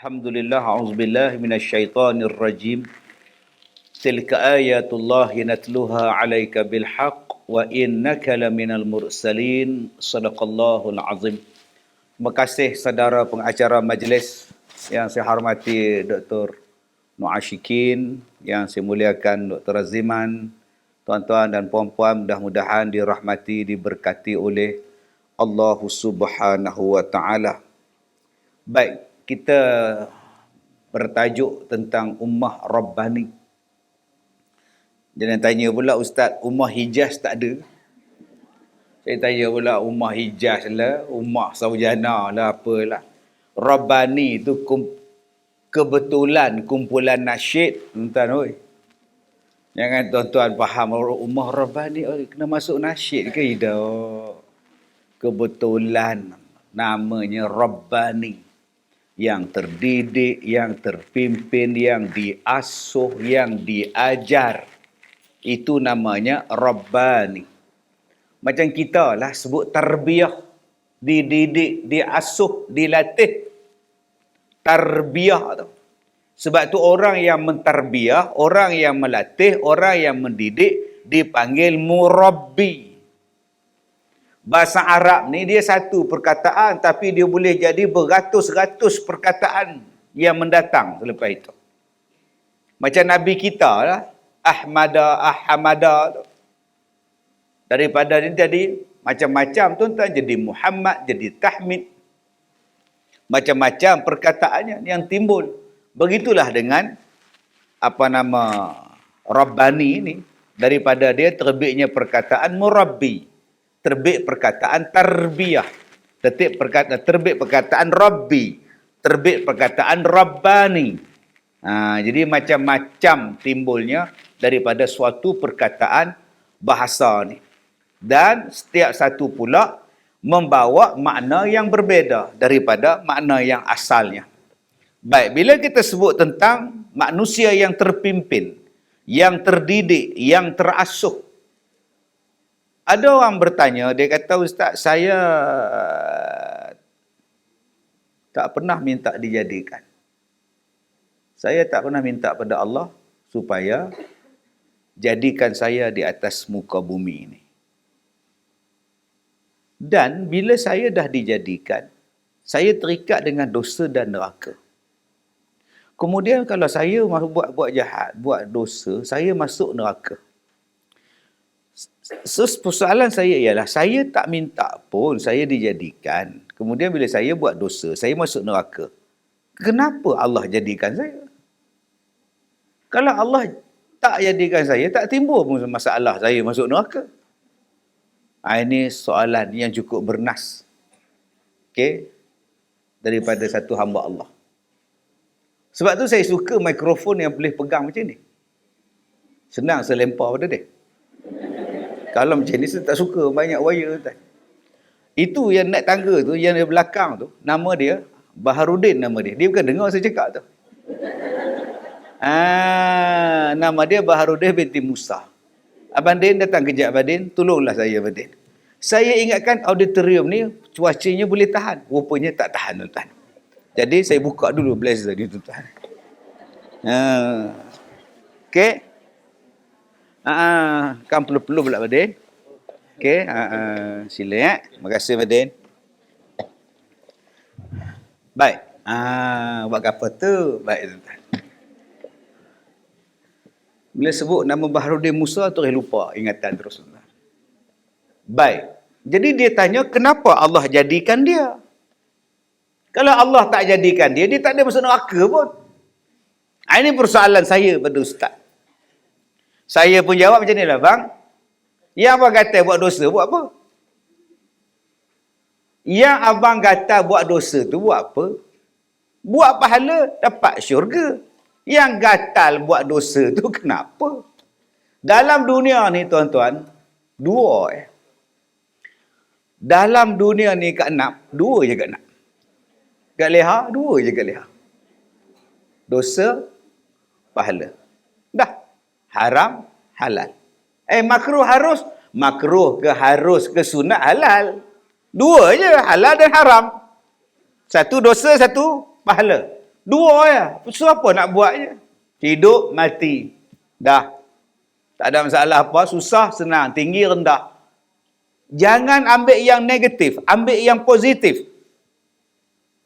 Alhamdulillah, a'udzubillahi minasyaitonir rajim. Tilka ayatullahi natluha 'alaika bil haqq wa innaka laminal mursalin. Shadaqallahul azim. Terima kasih saudara pengacara majlis yang saya hormati Dr. Muasyikin, yang saya muliakan Dr. Aziman, tuan-tuan dan puan-puan, mudah-mudahan dirahmati, diberkati oleh Allah Subhanahu wa taala. Baik, kita bertajuk tentang ummah Rabbani. Jangan tanya pula, Ustaz, ummah Hijaz tak ada? Saya tanya pula, ummah Hijaz lah, ummah Saujana lah, apalah. Rabbani tu kebetulan kumpulan nasyid, tuan-tuan. Oi. Jangan tuan-tuan faham, ummah Rabbani, kena masuk nasyid ke? Tidak. Kebetulan namanya Rabbani. Yang terdidik, yang terpimpin, yang diasuh, yang diajar. Itu namanya Rabbani. Macam kita lah sebut tarbiyah. Dididik, diasuh, dilatih. Tarbiyah tu. Sebab tu orang yang mentarbiyah, orang yang melatih, orang yang mendidik dipanggil murabbi. Bahasa Arab ni dia satu perkataan tapi dia boleh jadi beratus-ratus perkataan yang mendatang selepas itu. Macam Nabi kita lah, Ahmada tu. Daripada ni jadi macam-macam tuan-tuan, jadi Muhammad, jadi Tahmid. Macam-macam perkataannya yang timbul. Begitulah dengan Rabbani ni, daripada dia terbitnya perkataan murabbi. Terbit perkataan tarbiyah. Terbit perkataan Rabbi. Terbit perkataan Rabbani. Jadi macam-macam timbulnya daripada suatu perkataan bahasa ni. Dan setiap satu pula membawa makna yang berbeza daripada makna yang asalnya. Baik, bila kita sebut tentang manusia yang terpimpin, yang terdidik, yang terasuh, ada orang bertanya, dia kata, Ustaz, saya tak pernah minta dijadikan. Saya tak pernah minta pada Allah supaya jadikan saya di atas muka bumi ini. Dan bila saya dah dijadikan, saya terikat dengan dosa dan neraka. Kemudian kalau saya buat jahat, buat dosa, saya masuk neraka. Persoalan saya ialah, saya tak minta pun saya dijadikan. Kemudian bila saya buat dosa, saya masuk neraka. Kenapa Allah jadikan saya? Kalau Allah tak jadikan saya, tak timbul pun masalah saya masuk neraka. Ini soalan yang cukup bernas. Okey? Daripada satu hamba Allah. Sebab tu saya suka mikrofon yang boleh pegang macam ni. Senang saya lempar pada dia. Kalau macam ni, saya tak suka banyak wire. Itu yang naik tangga tu, yang di belakang tu, nama dia, Baharudin nama dia. Dia bukan dengar saya cakap tu. Nama dia Baharudin binti Musa. Abang Din datang kejap, Abang Din. Tolonglah saya, Abang Din. Saya ingatkan auditorium ni, cuacanya boleh tahan. Rupanya tak tahan, tuan-tuan. Jadi, saya buka dulu blazer ni, tuan-tuan. Okey. Kan perlu-perlu pula, Badin. Okey, sila ya. Terima kasih, Badin. Baik. Buat apa tu? Baik, tuan-tuan. Bila sebut nama Baharudin Musa, tu lupa ingatan terus, tuan-tuan. Baik. Jadi dia tanya, kenapa Allah jadikan dia? Kalau Allah tak jadikan dia, dia tak ada masuk neraka pun. Ini persoalan saya pada Ustaz. Saya pun jawab macam ni lah, bang. Yang abang kata buat dosa, buat apa? Yang abang kata buat dosa tu buat apa? Buat pahala, dapat syurga. Yang gatal buat dosa tu kenapa? Dalam dunia ni, tuan-tuan, dua. Dalam dunia ni kat enam, dua je kat enam. Kat leha, dua je kat leha. Dosa, pahala. Dah. Haram, halal. Makruh harus? Makruh ke harus ke sunat halal. Dua je, halal dan haram. Satu dosa, satu pahala. Dua ya. So apa nak buatnya? Hidup, mati. Dah. Tak ada masalah apa. Susah, senang. Tinggi, rendah. Jangan ambil yang negatif. Ambil yang positif.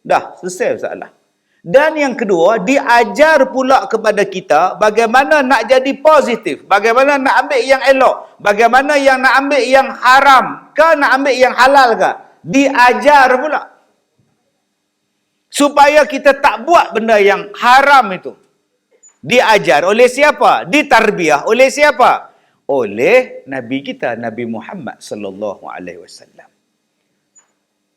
Dah. Selesai masalah. Dan yang kedua, diajar pula kepada kita bagaimana nak jadi positif. Bagaimana nak ambil yang elok. Bagaimana yang nak ambil yang haram. Ke nak ambil yang halal ke. Diajar pula. Supaya kita tak buat benda yang haram itu. Diajar oleh siapa? Ditarbiah oleh siapa? Oleh Nabi kita, Nabi Muhammad sallallahu alaihi wasallam.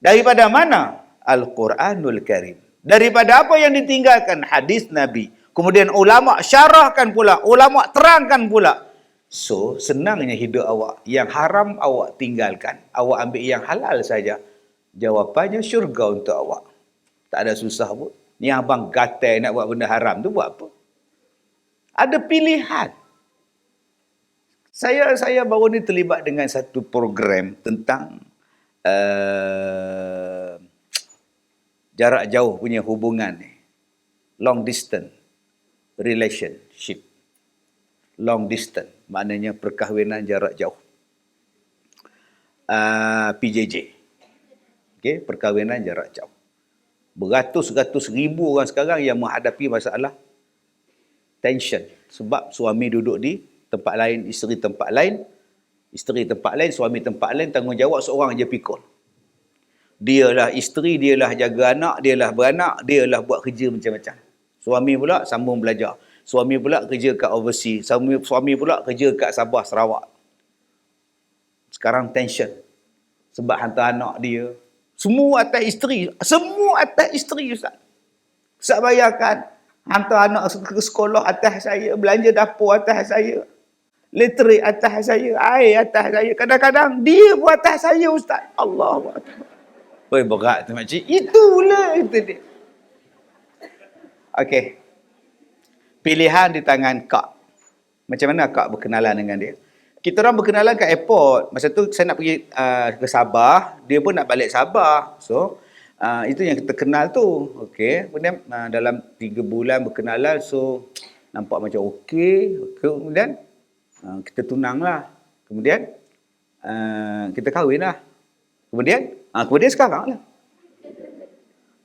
Daripada mana? Al-Quranul Karim. Daripada apa yang ditinggalkan? Hadis Nabi. Kemudian ulama syarahkan pula, ulama terangkan pula. So, senangnya hidup awak. Yang haram awak tinggalkan. Awak ambil yang halal saja. Jawapannya syurga untuk awak. Tak ada susah pun. Ni abang gatal nak buat benda haram tu buat apa? Ada pilihan. Saya baru ni terlibat dengan satu program tentang jarak jauh punya hubungan ni. Long distance relationship. Long distance maknanya perkahwinan jarak jauh. PJJ. Okey, perkahwinan jarak jauh. Beratus-ratus ribu orang sekarang yang menghadapi masalah tension. Sebab suami duduk di tempat lain, isteri tempat lain, suami tempat lain, tanggungjawab seorang je pikul. Dialah isteri, dialah jaga anak, dialah beranak, dialah buat kerja macam-macam. Suami pula sambung belajar. Suami pula kerja kat overseas. Suami pula kerja kat Sabah, Sarawak. Sekarang tension. Sebab hantar anak dia. Semua atas isteri. Semua atas isteri, Ustaz. Ustaz bayarkan. Hantar anak ke sekolah atas saya. Belanja dapur atas saya. Literik atas saya. Air atas saya. Kadang-kadang dia pun atas saya, Ustaz. Allahu Akbar. Oi, berat tu makcik. Itulah itu dia. Okey. Pilihan di tangan Kak. Macam mana Kak berkenalan dengan dia? Kita orang berkenalan kat airport. Masa tu saya nak pergi ke Sabah. Dia pun nak balik Sabah. So, itu yang kita kenal tu. Okey. Kemudian dalam 3 bulan berkenalan. So, nampak macam okey. Kemudian, kita tunang lah. Kemudian, kita kahwin lah. Kemudian sekarang lah.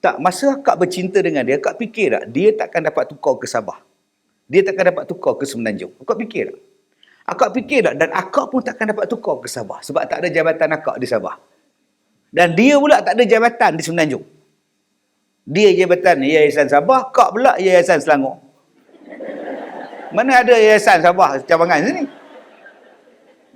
Tak, masa Kak bercinta dengan dia, Kak fikir tak? Dia takkan dapat tukar ke Sabah. Dia takkan dapat tukar ke Semenanjung. Kak fikir tak? Akak fikir tak? Dan akak pun takkan dapat tukar ke Sabah. Sebab tak ada jabatan akak di Sabah. Dan dia pula tak ada jabatan di Semenanjung. Dia jabatan Yayasan Sabah, Kak pula Yayasan Selangor. Mana ada Yayasan Sabah cabangan sini?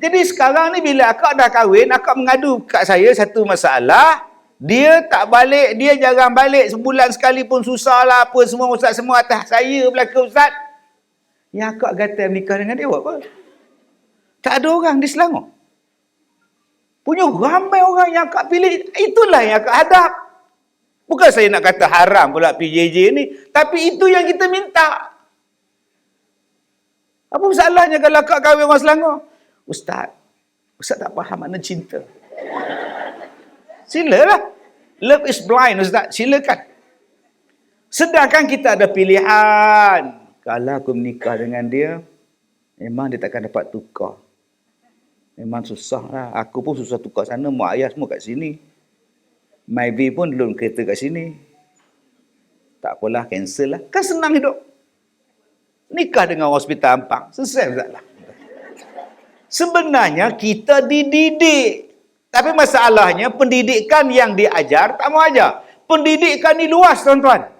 Jadi sekarang ni bila akak dah kahwin, akak mengadu kat saya satu masalah. Dia tak balik, dia jarang balik. Sebulan sekali pun susah lah. Apa semua Ustaz, semua atas saya belaka Ustaz. Yang akak gatal menikah dengan dia buat apa? Tak ada orang di Selangor. Punya ramai orang yang akak pilih. Itulah yang akak hadap. Bukan saya nak kata haram pula PJJ ni. Tapi itu yang kita minta. Apa masalahnya kalau akak kahwin orang Selangor? Ustaz tak faham makna cinta. Silalah. Love is blind, Ustaz. Silakan. Sedangkan kita ada pilihan. Kalau aku menikah dengan dia, memang dia takkan dapat tukar. Memang susah lah. Aku pun susah tukar sana. Mak ayah semua kat sini. Maybe pun belum kereta kat sini. Tak apalah, cancel lah. Kan senang hidup. Nikah dengan hospital Ampang. Selesai masalah. Sebenarnya kita dididik. Tapi masalahnya pendidikan yang diajar tak mau ajar. Pendidikan ni luas, tuan-tuan.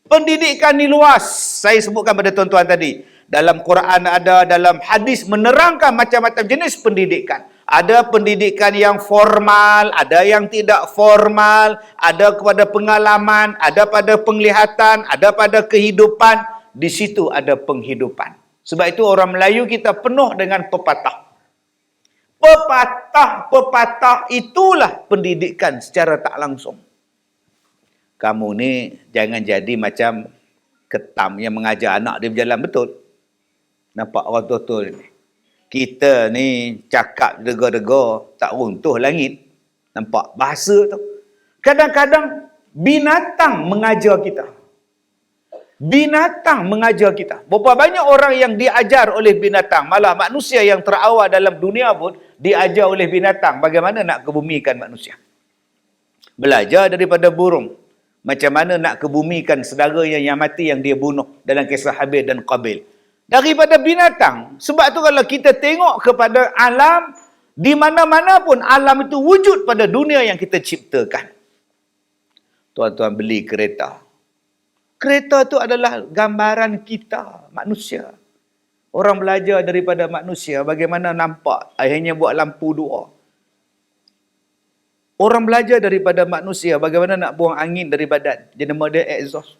Pendidikan ni luas. Saya sebutkan pada tuan-tuan tadi. Dalam Quran ada, dalam hadis menerangkan macam-macam jenis pendidikan. Ada pendidikan yang formal, ada yang tidak formal, ada kepada pengalaman, ada pada penglihatan, ada pada kehidupan. Di situ ada penghidupan. Sebab itu orang Melayu kita penuh dengan pepatah. Pepatah itulah pendidikan secara tak langsung. Kamu ni jangan jadi macam ketam yang mengajar anak dia berjalan betul. Nampak orang tua-tua ni. Kita ni cakap dega-dega, tak runtuh langit. Nampak bahasa tu. Kadang-kadang binatang mengajar kita. Binatang mengajar kita. Berapa banyak orang yang diajar oleh binatang. Malah manusia yang terawal dalam dunia pun diajar oleh binatang. Bagaimana nak kebumikan manusia. Belajar daripada burung. Macam mana nak kebumikan saudaranya yang mati yang dia bunuh dalam kisah Habil dan Qabil. Daripada binatang. Sebab tu kalau kita tengok kepada alam, di mana-mana pun alam itu wujud pada dunia yang kita ciptakan. Tuan-tuan beli kereta. Kereta tu adalah gambaran kita, manusia. Orang belajar daripada manusia bagaimana nampak, akhirnya buat lampu dua. Orang belajar daripada manusia bagaimana nak buang angin dari badan. Jenama dia exhaust.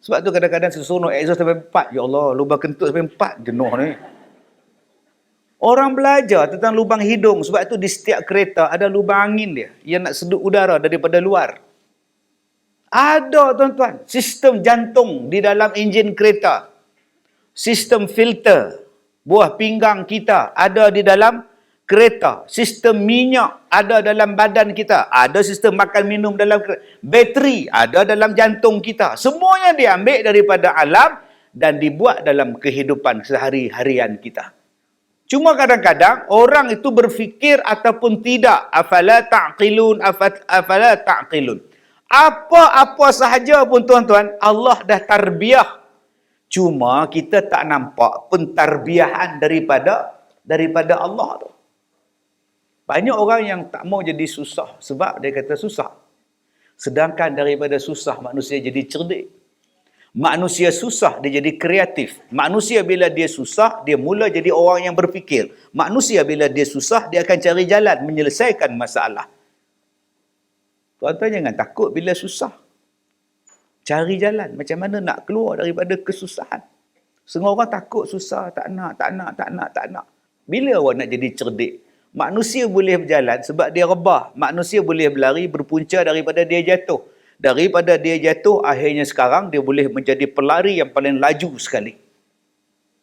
Sebab tu kadang-kadang seronok exhaust sampai 4. Ya Allah, lubang kentut sampai 4. Jenuh ni. Orang belajar tentang lubang hidung. Sebab tu di setiap kereta ada lubang angin dia. Yang nak sedut udara daripada luar. Ada tuan-tuan. Sistem jantung di dalam enjin kereta. Sistem filter. Buah pinggang kita ada di dalam kereta. Sistem minyak ada dalam badan kita. Ada sistem makan minum dalam kereta. Bateri ada dalam jantung kita. Semuanya diambil daripada alam dan dibuat dalam kehidupan sehari-harian kita. Cuma kadang-kadang orang itu berfikir ataupun tidak. Afala ta'qilun, afala ta'qilun. Apa-apa sahaja pun tuan-tuan, Allah dah tarbiyah. Cuma kita tak nampak pentarbiahan daripada Allah tu. Banyak orang yang tak mau jadi susah sebab dia kata susah. Sedangkan daripada susah manusia jadi cerdik. Manusia susah dia jadi kreatif. Manusia bila dia susah dia mula jadi orang yang berfikir. Manusia bila dia susah dia akan cari jalan menyelesaikan masalah. Tuan-tuan jangan takut bila susah. Cari jalan. Macam mana nak keluar daripada kesusahan. Semua orang takut susah. Tak nak. Bila awak nak jadi cerdik? Manusia boleh berjalan sebab dia rebah. Manusia boleh berlari berpunca daripada dia jatuh. Daripada dia jatuh, akhirnya sekarang dia boleh menjadi pelari yang paling laju sekali.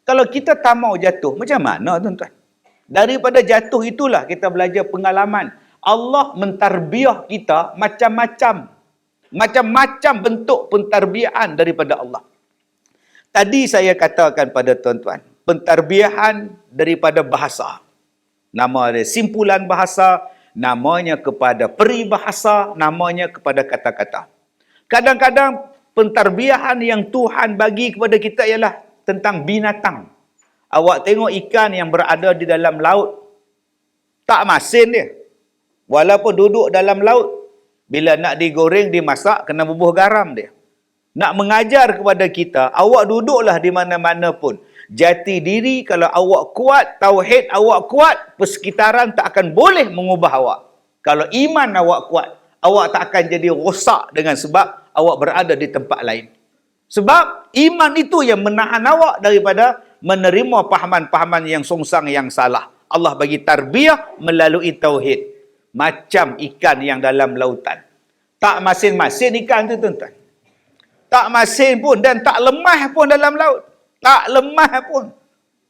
Kalau kita tak mau jatuh, macam mana tuan-tuan? Daripada jatuh itulah kita belajar pengalaman. Allah mentarbiah kita macam-macam. Macam-macam bentuk pentarbiahan daripada Allah. Tadi saya katakan pada tuan-tuan, pentarbiahan daripada bahasa. Nama dia simpulan bahasa, namanya kepada peribahasa, namanya kepada kata-kata. Kadang-kadang pentarbiahan yang Tuhan bagi kepada kita ialah tentang binatang. Awak tengok ikan yang berada di dalam laut, tak masin dia. Walaupun duduk dalam laut, bila nak digoreng, dimasak, kena bubuh garam dia. Nak mengajar kepada kita, awak duduklah di mana-mana pun. Jati diri, kalau awak kuat, tauhid awak kuat, persekitaran tak akan boleh mengubah awak. Kalau iman awak kuat, awak tak akan jadi rosak dengan sebab awak berada di tempat lain. Sebab iman itu yang menahan awak daripada menerima pahaman-pahaman yang songsang yang salah. Allah bagi tarbiyah melalui tauhid. Macam ikan yang dalam lautan. Tak masin-masin ikan tu tuan-tuan. Tak masin pun dan tak lemah pun dalam laut. Tak lemah pun.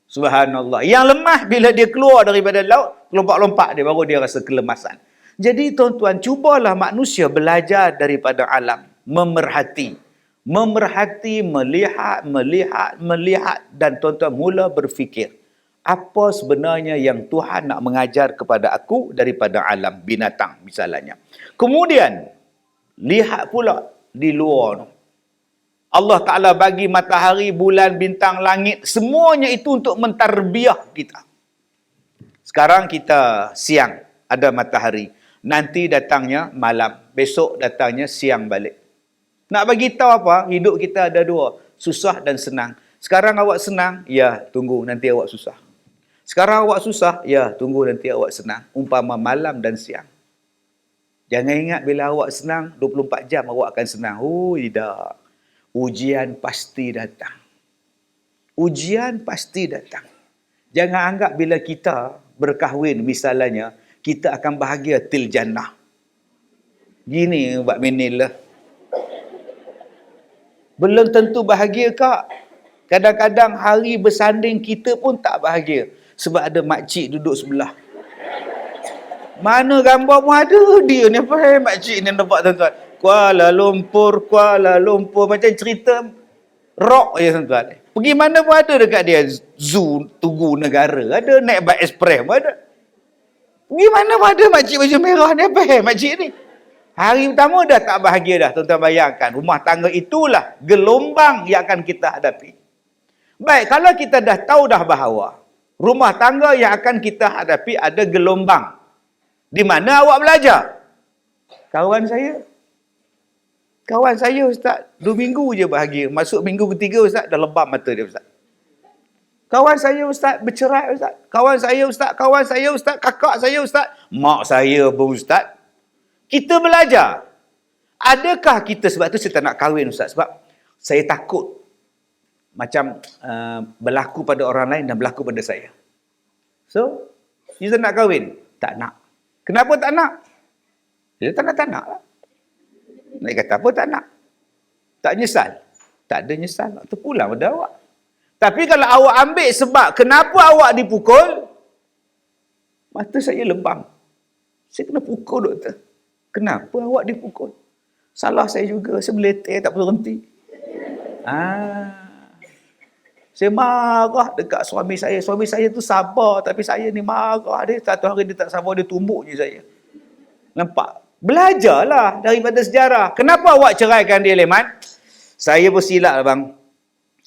Subhanallah. Yang lemah bila dia keluar daripada laut, lompat-lompat dia baru dia rasa kelemasan. Jadi tuan-tuan, cubalah manusia belajar daripada alam. Memerhati. Memerhati, melihat dan tuan-tuan mula berfikir. Apa sebenarnya yang Tuhan nak mengajar kepada aku daripada alam binatang misalnya. Kemudian, lihat pula di luar. Allah Ta'ala bagi matahari, bulan, bintang, langit. Semuanya itu untuk mentarbiah kita. Sekarang kita siang, ada matahari. Nanti datangnya malam. Besok datangnya siang balik. Nak bagi tahu apa? Hidup kita ada dua. Susah dan senang. Sekarang awak senang, ya tunggu nanti awak susah. Sekarang awak susah, ya tunggu nanti awak senang. Umpama malam dan siang. Jangan ingat bila awak senang, 24 jam awak akan senang. Oh, tidak. Ujian pasti datang. Ujian pasti datang. Jangan anggap bila kita berkahwin misalnya, kita akan bahagia til jannah. Gini Mbak Minil lah. Belum tentu bahagia kak. Kadang-kadang hari bersanding kita pun tak bahagia. Sebab ada makcik duduk sebelah. Mana gambar pun ada dia ni. Apa makcik ni nampak tuan-tuan? Kuala Lumpur. Macam cerita rock je tuan-tuan. Pergi mana pun ada dekat dia. Zoo, Tugu Negara. Ada naik bike express pun ada. Pergi mana pun ada makcik baju merah ni. Apa makcik ni? Hari pertama dah tak bahagia dah. Tuan-tuan bayangkan. Rumah tangga itulah gelombang yang akan kita hadapi. Baik, kalau kita dah tahu dah bahawa rumah tangga yang akan kita hadapi ada gelombang. Di mana awak belajar? Kawan saya Ustaz, 2 minggu je bahagia. Masuk minggu ketiga Ustaz, dah lebam mata dia Ustaz. Kawan saya Ustaz, bercerai Ustaz. Kawan saya Ustaz, kakak saya Ustaz. Mak saya pun Ustaz. Kita belajar. Adakah kita, sebab tu saya tak nak kahwin Ustaz. Sebab saya takut macam berlaku pada orang lain dan berlaku pada saya. So, kita nak kahwin? Tak nak. Kenapa tak nak? Dia tak nak lah. Nak kata apa tak nak? Tak nyesal? Tak ada nyesal. Terpulang pada awak. Tapi kalau awak ambil sebab kenapa awak dipukul, mata saya lebam. Saya kena pukul doktor. Kenapa awak dipukul? Salah saya juga. Saya meletek tak berhenti. Saya marah dekat suami saya. Suami saya tu sabar. Tapi saya ni marah dia. Satu hari dia tak sabar. Dia tumbuk je saya. Nampak? Belajarlah daripada sejarah. Kenapa awak ceraikan dia, Leman? Saya bersilap lah bang.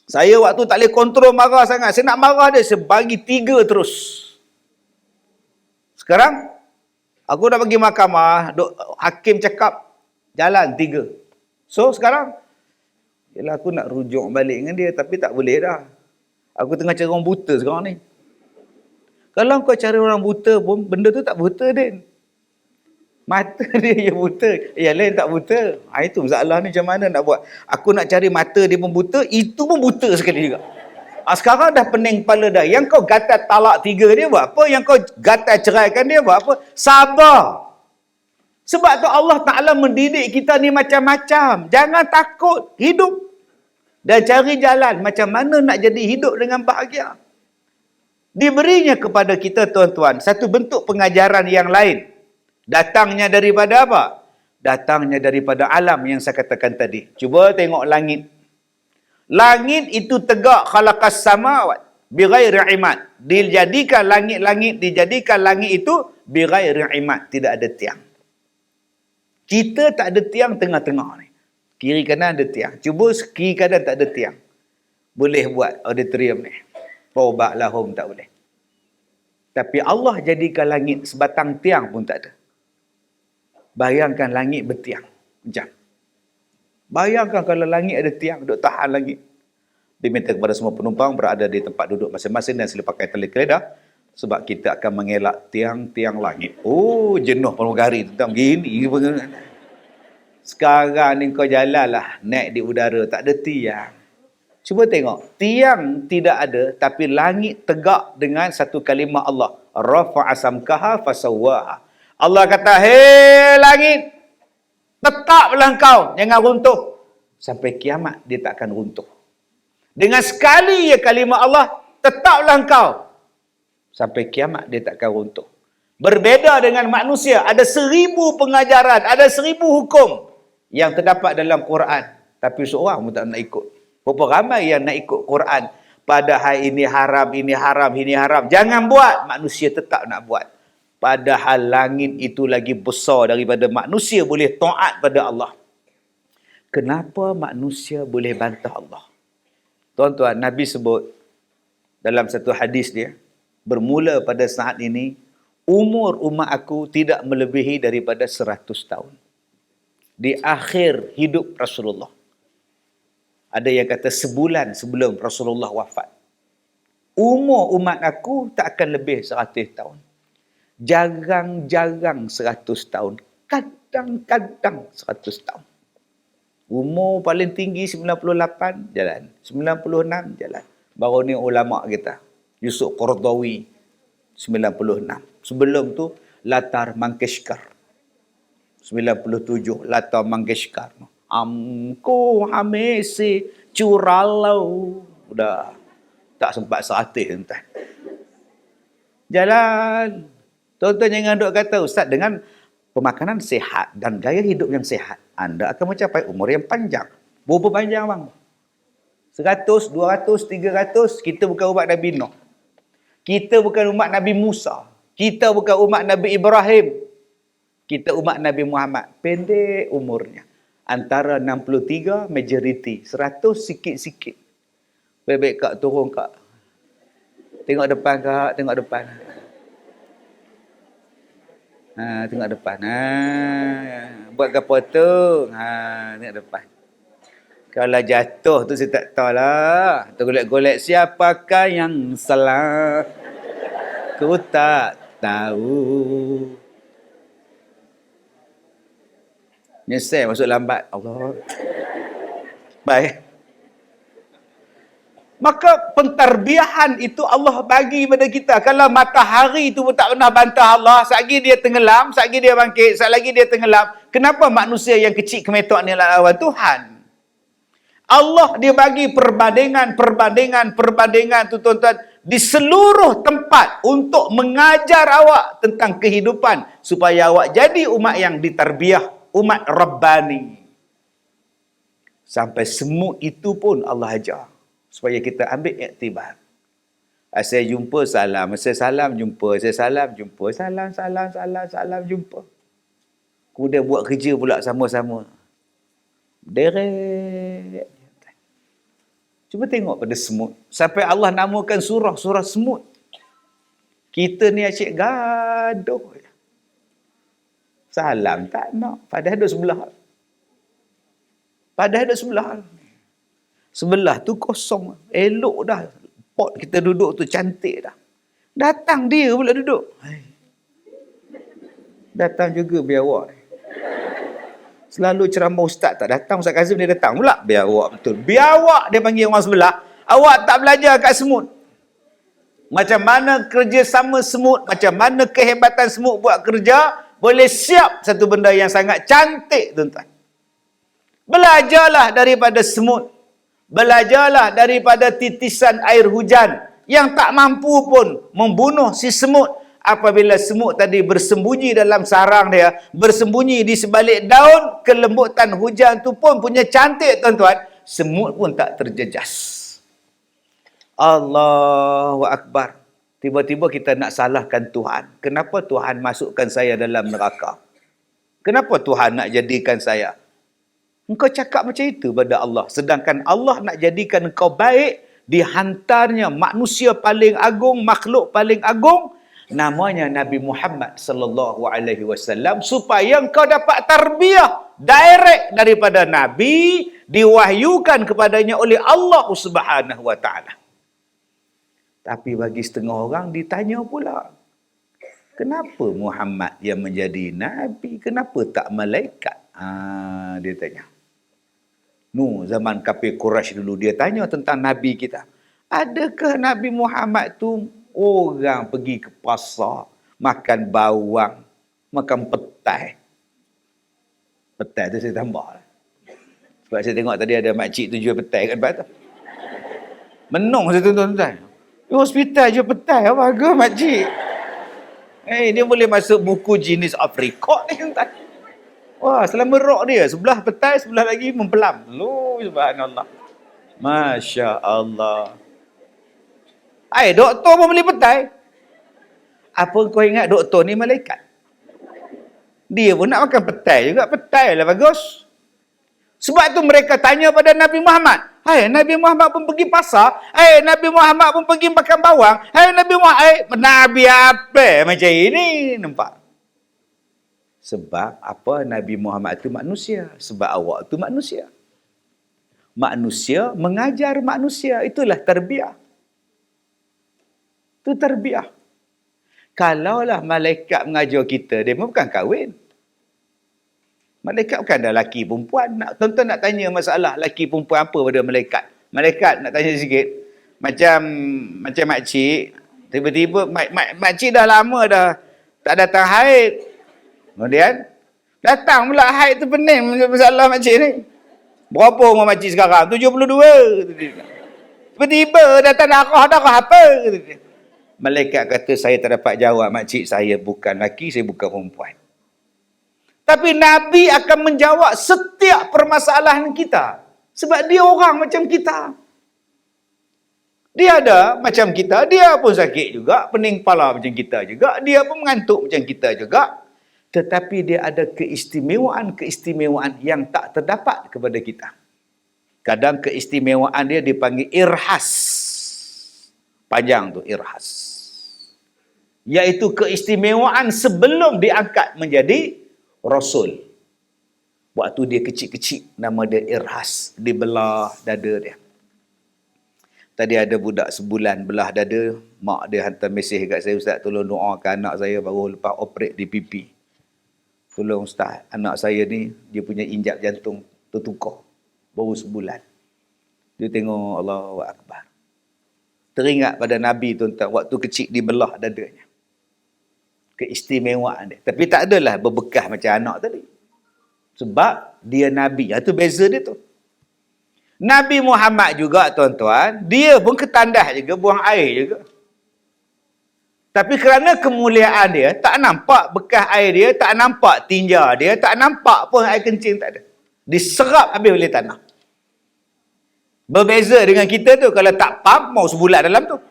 Saya waktu tak boleh kontrol marah sangat. Saya nak marah dia. Saya bagi 3 terus. Sekarang, aku dah pergi mahkamah. Hakim cakap, jalan 3. So, sekarang, yelah aku nak rujuk balik dengan dia. Tapi tak boleh dah. Aku tengah cari orang buta sekarang ni. Kalau kau cari orang buta pun, benda tu tak buta, Din. Mata dia yang buta. Yang lain tak buta. Itu masalah ni, macam mana nak buat. Aku nak cari mata dia pun buta, itu pun buta sekali juga. Sekarang dah pening kepala dah. Yang kau gatal talak 3 dia buat apa? Yang kau gatal ceraikan dia buat apa? Sabar. Sebab tu Allah Ta'ala mendidik kita ni macam-macam. Jangan takut. Hidup. Dan cari jalan macam mana nak jadi hidup dengan bahagia. Diberinya kepada kita tuan-tuan satu bentuk pengajaran yang lain. Datangnya daripada apa? Datangnya daripada alam yang saya katakan tadi. Cuba tengok langit. Langit itu tegak khalaqas samawat bighairi imad. Dijadikan langit-langit itu bighairi imad, tidak ada tiang. Kita tak ada tiang tengah-tengah ni. Kiri kanan ada tiang. Cuba kiri kanan tak ada tiang. Boleh buat auditorium ni. Taubat lahum tak boleh. Tapi Allah jadikan langit sebatang tiang pun tak ada. Bayangkan langit bertiang. Macam. Bayangkan kalau langit ada tiang, duk tahan langit. Diminta kepada semua penumpang berada di tempat duduk masing-masing dan sila pakai tali keledar. Sebab kita akan mengelak tiang-tiang langit. Oh, jenuh pramugari tentang begini. Sekarang ni kau jalanlah naik di udara, tak ada tiang. Cuba tengok, tiang tidak ada tapi langit tegak dengan satu kalimah Allah. Rafa'a samkaha fasawwaha. Allah kata, "Hei langit, tetaplah engkau, jangan runtuh. Sampai kiamat dia tak akan runtuh." Dengan sekali ya kalimah Allah, tetaplah engkau. Sampai kiamat dia tak akan runtuh. Berbeza dengan manusia, ada 1000 pengajaran, ada 1000 hukum yang terdapat dalam Quran. Tapi seorang pun tak nak ikut. Berapa ramai yang nak ikut Quran. Padahal ini haram, ini haram, ini haram. Jangan buat. Manusia tetap nak buat. Padahal langit itu lagi besar daripada manusia boleh taat pada Allah. Kenapa manusia boleh bantah Allah? Tuan-tuan, Nabi sebut dalam satu hadis dia, bermula pada saat ini, umur umat aku tidak melebihi daripada 100 tahun. Di akhir hidup Rasulullah. Ada yang kata sebulan sebelum Rasulullah wafat. Umur umat aku tak akan lebih 100 tahun. Jarang-jarang 100 tahun. Kadang-kadang 100 tahun. Umur paling tinggi 98, jalan. 96, jalan. Baru ni ulama' kita. Yusuf Qaradawi, 96. Sebelum tu, Latar Mangkeshkar. 97, Lata Mangkeshkar. Amko hamesi curalau. Udah tak sempat 100 tuan. Jalan. Tuan-tuan jangan duk kata, Ustaz, dengan pemakanan sehat dan gaya hidup yang sehat, anda akan mencapai umur yang panjang. Berapa panjang bang? 100, 200, 300. Kita bukan umat Nabi Nuh. Kita bukan umat Nabi Musa. Kita bukan umat Nabi Ibrahim. Kita umat Nabi Muhammad. Pendek umurnya. Antara 63 majoriti. 100 sikit-sikit. Baik-baik kak turun kak. Tengok depan kak. Tengok depan. Tengok depan. Buat apa tu? Tengok depan. Kalau jatuh tu saya tak tahu lah. Tergolek-golek siapakah yang salah. Ku tak tahu. Nyesel masuk lambat. Allah. Baik. Maka pentarbiahan itu Allah bagi pada kita. Kalau matahari itu pun tak pernah bantah Allah. Satgi dia tenggelam, satgi dia bangkit, sat lagi dia tenggelam. Kenapa manusia yang kecil kemetok ni lawan Tuhan? Allah dia bagi perbandingan tu tuan-tuan di seluruh tempat untuk mengajar awak tentang kehidupan supaya awak jadi umat yang ditarbiah, umat Rabbani. Sampai semut itu pun Allah ajar supaya kita ambil iktibar. Saya jumpa salam, saya salam jumpa, saya salam jumpa, salam jumpa. Kemudian buat kerja pula sama-sama. Deret. Cuba tengok pada semut. Sampai Allah namakan surah semut. Kita ni asyik gaduh. Salam tak nak. Padahal duduk sebelah. Sebelah tu kosong. Elok dah. Pot kita duduk tu cantik dah. Datang dia pula duduk. Datang juga biar awak. Selalu ceramah ustaz tak datang, Ustaz Kazim dia datang pula. Biar awak betul. Biar awak dia panggil orang sebelah. Awak tak belajar kat semut. Macam mana kerjasama semut, macam mana kehebatan semut buat kerja, boleh siap satu benda yang sangat cantik, tuan-tuan. Belajarlah daripada semut. Belajarlah daripada titisan air hujan yang tak mampu pun membunuh si semut. Apabila semut tadi bersembunyi dalam sarang dia, bersembunyi di sebalik daun, kelembutan hujan tu pun punya cantik, tuan-tuan. Semut pun tak terjejas. Allahu Akbar. Tiba-tiba kita nak salahkan Tuhan. Kenapa Tuhan masukkan saya dalam neraka? Kenapa Tuhan nak jadikan saya? Engkau cakap macam itu pada Allah. Sedangkan Allah nak jadikan engkau baik, dihantarnya manusia paling agung, makhluk paling agung, namanya Nabi Muhammad sallallahu alaihi wasallam, supaya engkau dapat tarbiyah direct daripada Nabi, diwahyukan kepadanya oleh Allah Subhanahu wa taala. Tapi bagi setengah orang ditanya pula, kenapa Muhammad yang menjadi nabi, kenapa tak malaikat? Dia tanya. Zaman kafir Quraisy dulu dia tanya tentang nabi kita. Adakah Nabi Muhammad tu orang pergi ke pasar, makan bawang, makan petai. Petai tu saya tambah. Sebab saya tengok tadi ada makcik tu jual petai kat tempat tu. Menung saya tuan-tuan. Di hospital jual petai, apa harga makcik? Dia boleh masuk buku Guinness of Record ni tuan. Wah, selama rock dia. Sebelah petai, sebelah lagi mempelam. Subhanallah. Masya Allah. Doktor pun beli petai. Apa kau ingat doktor ni malaikat? Dia pun nak makan petai juga. Petai lah bagus. Sebab tu mereka tanya pada Nabi Muhammad. Nabi Muhammad pun pergi pasar. Nabi Muhammad pun pergi makan bawang. Nabi Muhammad. Nabi apa macam ini? Nampak? Sebab apa? Nabi Muhammad itu manusia. Sebab awak itu manusia. Manusia mengajar manusia. Itulah tarbiyah. Itu tarbiyah. Kalaulah malaikat mengajar kita, dia bukan kahwin. Malaikat bukan ada lelaki perempuan. Tuan-tuan nak tanya masalah lelaki perempuan apa pada malaikat? Malaikat nak tanya sikit. Macam makcik, tiba-tiba makcik dah lama dah tak datang haid. Kemudian datang pula haid tu pening masalah makcik ni. Berapa umur makcik sekarang? 72. Tiba-tiba datang darah apa? Malaikat kata, saya tak dapat jawab makcik, saya bukan lelaki, saya bukan perempuan. Tapi Nabi akan menjawab setiap permasalahan kita. Sebab dia orang macam kita. Dia ada macam kita, dia pun sakit juga, pening kepala macam kita juga, dia pun mengantuk macam kita juga. Tetapi dia ada keistimewaan-keistimewaan yang tak terdapat kepada kita. Kadang keistimewaan dia dipanggil irhas. Panjang tu, irhas. Iaitu keistimewaan sebelum diangkat menjadi Rasul. Waktu dia kecil-kecil, nama dia irhas. Dibelah dada dia. Tadi ada budak sebulan belah dada. Mak dia hantar mesej kat saya, Ustaz tolong doakan anak saya baru lepas operate di pipi. Tolong Ustaz, anak saya ni, dia punya injap jantung tertukar. Baru sebulan. Dia tengok Allahu Akbar. Teringat pada Nabi tuan-tuan, waktu kecil dibelah dadanya. Keistimewaan dia. Tapi tak adalah berbekas macam anak tadi. Sebab dia Nabi. Itu beza dia tu. Nabi Muhammad juga tuan-tuan, dia pun ketandas juga, buang air juga. Tapi kerana kemuliaan dia, tak nampak bekas air dia, tak nampak tinja dia, tak nampak pun air kencing, tak ada. Diserap habis oleh tanah. Berbeza dengan kita tu, kalau tak pump, mau sebulan dalam tu.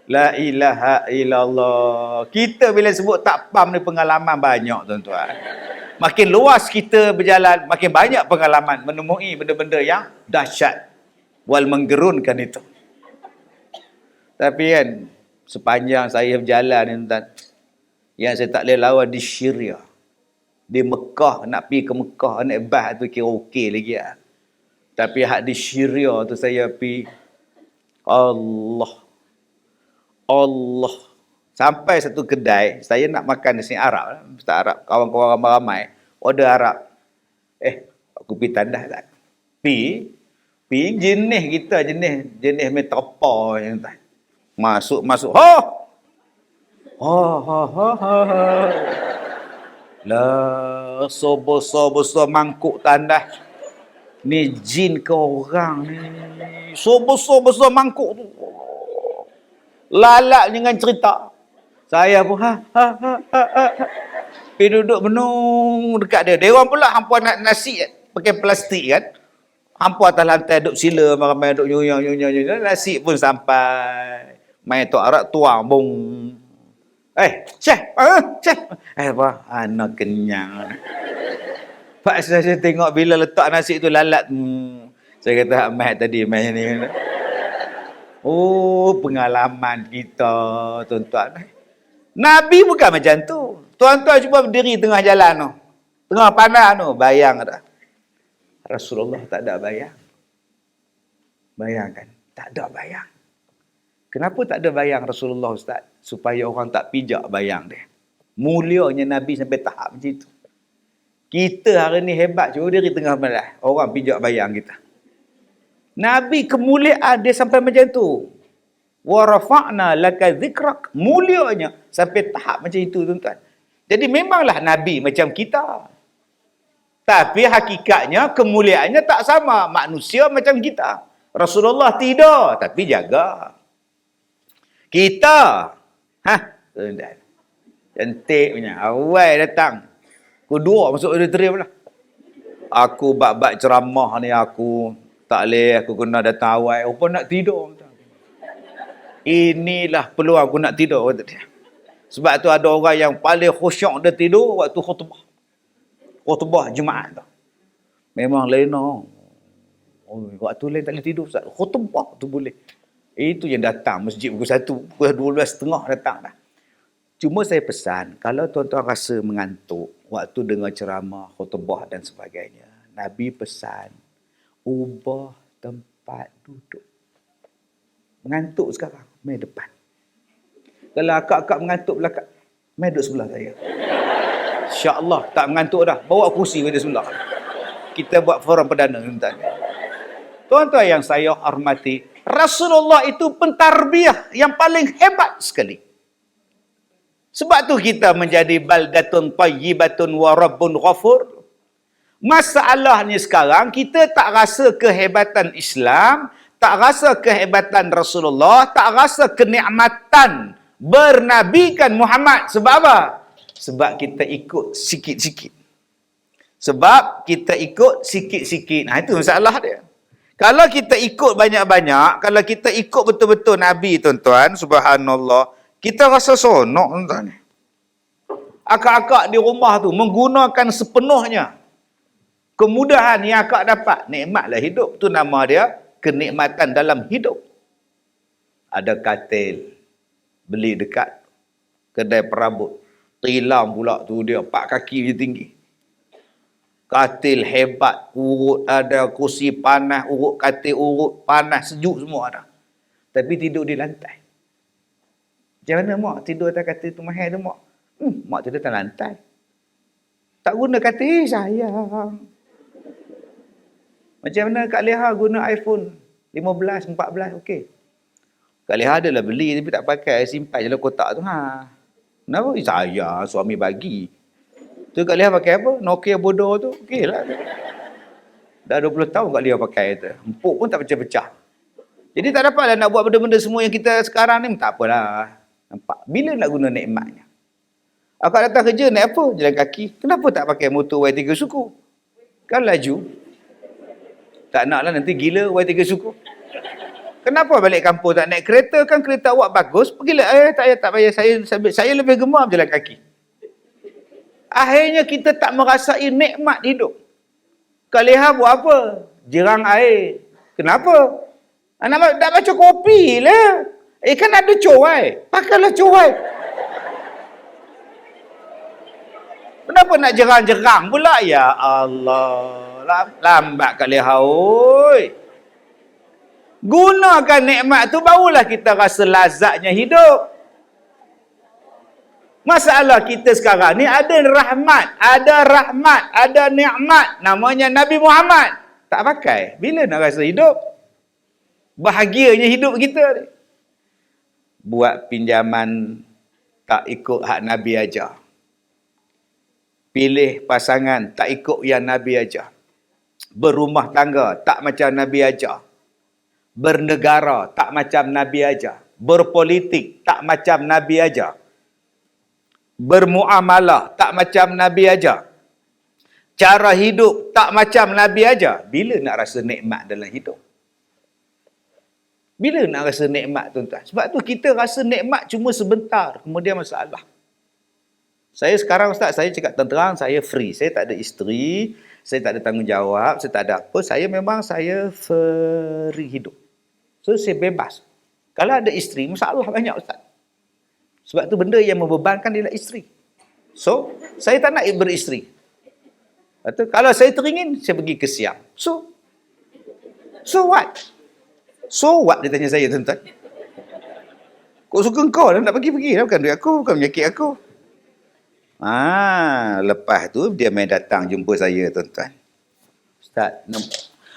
La ilaha illallah. Kita bila sebut tak pam ni pengalaman banyak tuan-tuan. Makin luas kita berjalan, makin banyak pengalaman menemui benda-benda yang dahsyat wal menggerunkan itu. Tapi kan sepanjang saya berjalan ni tuan-tuan, yang saya tak boleh lawan di Syria. Di Mekah, nak pergi ke Mekah naik bas tu kira okey lagi lah. Tapi hak di Syria tu saya pergi, Allah. Sampai satu kedai, saya nak makan nasi Arab. Ustaz Arab, kawan-kawan ramai-ramai. Order Arab. Aku pergi tandas tak? Pergi jenis kita, jenis metropa. Masuk. Lah, so-besar mangkuk tandas. Ni jin ke orang ni. So-besar mangkuk tu. Lalak dengan cerita. Saya pun pergi duduk menung dekat dia. Dia orang pula hampa nak nasi pakai plastik kan. Hampa atas lantai duduk sila, ramai duduk nyunyang. Nasi pun sampai. Main tok Arab tuang bung. Syekh. Apa? Anak kenyang. Pak saya tengok bila letak nasi tu lalat. Saya kata Ahmad tadi main ni. Oh, pengalaman kita, tuan-tuan. Nabi bukan macam tu. Tuan-tuan cuba berdiri tengah jalan tu. Tengah pandang tu, bayang tak? Rasulullah tak ada bayang. Bayangkan, tak ada bayang. Kenapa tak ada bayang Rasulullah Ustaz? Supaya orang tak pijak bayang dia. Mulianya Nabi sampai tahap macam itu. Kita hari ni hebat, cuba diri tengah malam. Orang pijak bayang kita. Nabi kemuliaan dia sampai macam tu. Wa rafa'na laka dzikrak. Mulianya sampai tahap macam itu tuan-tuan. Jadi memanglah Nabi macam kita. Tapi hakikatnya kemuliaannya tak sama. Manusia macam kita. Rasulullah tidak, tapi jaga. Kita, tuan-tuan. Cantik punya. Awal datang. Kedua masuk auditorium lah. Aku bab-bab ceramah ni aku tak boleh, aku kena datang awal. Apa nak tidur? Inilah peluang aku nak tidur. Sebab tu ada orang yang paling khusyuk dia tidur waktu khutbah. Khutbah Jumaat tu. Memang lain. Waktu lain tak boleh tidur. Khutbah tu boleh. Itu yang datang masjid pukul 1, pukul 12.30 datang dah. Cuma saya pesan, kalau tuan-tuan rasa mengantuk waktu dengar ceramah, khutbah dan sebagainya, Nabi pesan, ubah tempat duduk. Mengantuk sekarang, main depan. Kalau akak-akak mengantuk belakang, main duduk sebelah saya. InsyaAllah tak mengantuk dah. Bawa kursi pada sebelah. Kita buat forum perdana. Tuan-tuan yang saya hormati, Rasulullah itu pentarbiyah yang paling hebat sekali. Sebab tu kita menjadi baldatun tayyibatun wa rabbun ghafur. Masalahnya sekarang, kita tak rasa kehebatan Islam, tak rasa kehebatan Rasulullah, tak rasa kenikmatan bernabikan Muhammad. Sebab apa? Sebab kita ikut sikit-sikit. Sebab kita ikut sikit-sikit. Nah, itu masalah dia. Kalau kita ikut banyak-banyak, kalau kita ikut betul-betul Nabi, tuan-tuan, subhanallah, kita rasa sonok, tuan-tuan. Akak-akak di rumah tu menggunakan sepenuhnya kemudahan yang akak dapat. Nikmatlah hidup. Tu nama dia kenikmatan dalam hidup. Ada katil, beli dekat kedai perabot. Tilam pula tu dia, 4 kaki dia tinggi. Katil hebat, urut ada, kursi panas, urut katil, urut panas, sejuk semua ada. Tapi tidur di lantai. Macam mana mak tidur atas katil tu mahal tu mak? Mak tidur atas lantai. Tak guna katil, sayang. Macam mana Kak Leha guna iPhone 15, 14, okey. Kak Leha adalah beli tapi tak pakai, simpan je lah kotak tu. Kenapa? Sayang, suami bagi. Tu Kak Leha pakai apa? Nokia bodoh tu. Okey lah. Dah 20 tahun Kak Leha pakai tu. Empuk pun tak pecah-pecah. Jadi tak dapatlah nak buat benda-benda semua yang kita sekarang ni. Tak apalah. Nampak? Bila nak guna nikmatnya? Akak datang kerja naik apa? Jalan kaki. Kenapa tak pakai motor Y3 suku? Kan laju. Tak naklah nanti gila Y3 suku. Kenapa balik kampung tak naik kereta? Kan kereta awak bagus. Pergilah. Tak payah. Saya lebih gemar berjalan kaki. Akhirnya kita tak merasai nikmat hidup. Kak Leha buat apa? Jirang air. Kenapa? Nak baca kopi lah. Kan ada cowai. Pakailah cowai. Kenapa nak jerang-jerang pula? Ya Allah. Lambat Kak Leha. Oi. Gunakan nikmat tu barulah kita rasa lazatnya hidup. Masalah kita sekarang ni ada rahmat, ada nikmat. Namanya Nabi Muhammad. Tak pakai. Bila nak rasa hidup? Bahagianya hidup kita ni. Buat pinjaman tak ikut hak Nabi ajar. Pilih pasangan tak ikut yang Nabi ajar. Berumah tangga tak macam Nabi ajar. Bernegara tak macam Nabi ajar. Berpolitik tak macam Nabi ajar. Bermuamalah tak macam Nabi ajar. Cara hidup tak macam Nabi ajar. Bila nak rasa nikmat dalam hidup? Bila nak rasa nikmat, tuan-tuan? Sebab tu kita rasa nikmat cuma sebentar, kemudian masalah. Saya sekarang Ustaz, saya cakap terang, saya free. Saya tak ada isteri, saya tak ada tanggungjawab, saya tak ada apa. Saya free hidup. So saya bebas. Kalau ada isteri, masalah banyak Ustaz. Sebab tu benda yang membebankan ialah isteri. So, saya tak nak beristeri. Atau kalau saya teringin, saya pergi ke Siam. So what? So what? Dia tanya saya, tuan-tuan. Kau suka kau lah, nak pergi-pergi lah. Bukan duit aku, bukan menyakit aku. Lepas tu, dia main datang jumpa saya, tuan-tuan. Ustaz,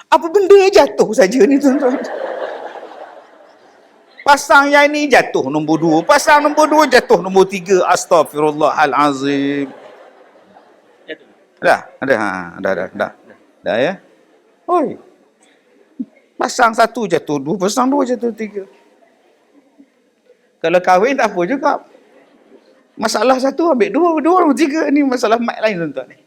apa benda jatuh saja ni, tuan-tuan? Pasang yang ni jatuh nombor 2. Pasang nombor 2 jatuh nombor 3. Astaghfirullahalazim. Dah ya. Oi. Pasang 1 jatuh 2, pasang 2 jatuh 3. Kalau kahwin tak apa juga. Masalah 1 ambil 2 nombor 3. Ni masalah mic lain tuan-tuan ni.